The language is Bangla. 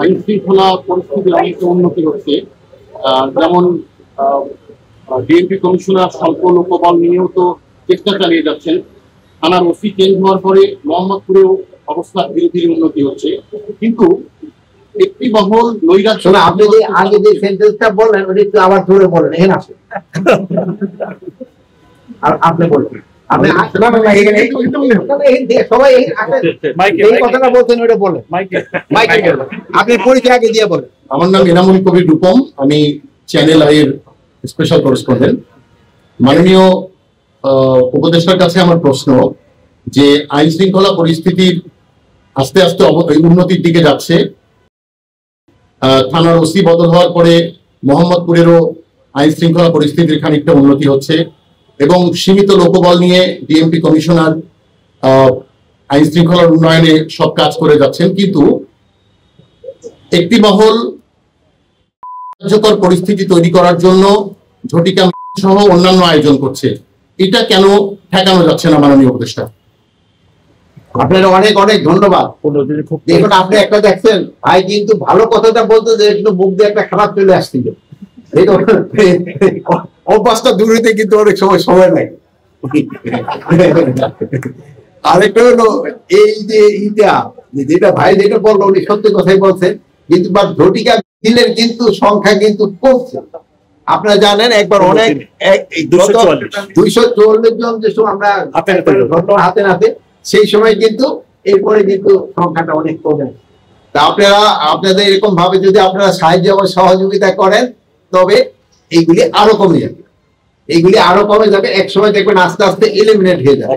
আইন শৃঙ্খলা পরিস্থিতি অনেকটা উন্নতি হচ্ছে। যেমন ডিএমপি কমিশনার স্বল্প লোকবল নিয়েও তো চেষ্টা চালিয়ে যাচ্ছেন। থানার ওসি চেঞ্জ হওয়ার পরে মোহাম্মদপুরেও অবস্থা ধীরে ধীরে উন্নতি হচ্ছে, কিন্তু একটি মহল নৈরাজ্য। আপনি যে আগে যে সেন্টেন্সটা বললেন ওটা একটু আবার জোরে বলেন, এখানে আসেন। আর আপনি বলবেন আপনি পরিচয় আগে দিয়ে বলেন। আমার নাম এনামুল কবির রূপম, আমি চ্যানেল আইয়ের স্পেশাল করেসপন্ডেন্ট। মাননীয় উপদেষ্টার কাছে আমার প্রশ্ন যে আইন শৃঙ্খলা পরিস্থিতির আস্তে আস্তে উন্নতির দিকে যাচ্ছে। থানার ওসি বদল হওয়ার পরে মোহাম্মদপুরেরও আইন শৃঙ্খলা পরিস্থিতির খানিকটা উন্নতি হচ্ছে এবং সীমিত লোকবল নিয়ে ডিএমপি কমিশনার আইন শৃঙ্খলার উন্নয়নে সব কাজ করে যাচ্ছেন, কিন্তু একটি মহল কার্যকর পরিস্থিতি তৈরি করার জন্য ঝটিকা সহ অন্যান্য আয়োজন করছে। এটা কেন ঠেকানো যাচ্ছে না মাননীয় উপদেষ্টা? আপনার অনেক অনেক ধন্যবাদ। দেখুন, আপনি একটা দেখছেন ভাই কিন্তু ভালো কথাটা বলতে যে একটু মুখ দিয়ে একটা খারাপ চলে আসছিল, অভ্যাসটা দূর হইতে কিন্তু অনেক সময় লাগে। আরেকটা হলো এই যে যেটা ভাই যেটা বললো উনি সত্যি কথাই বলছেন, কিন্তু ঝটিকা দিনের কিন্তু সংখ্যা কিন্তু কমছে। আপনারা জানেন একবার অনেক 244 জন যে আমরা হাতে নাতে সেই সময় কিন্তু এরপরে কিন্তু সংখ্যাটা অনেক কমে। তা আপনাদের এরকম ভাবে যদি আপনারা সাহায্য এবং সহযোগিতা করেন তবে এইগুলি আরো কমে যাবে, এক সময় দেখবেন আস্তে আস্তে এলিমিনেট হয়ে যাবে।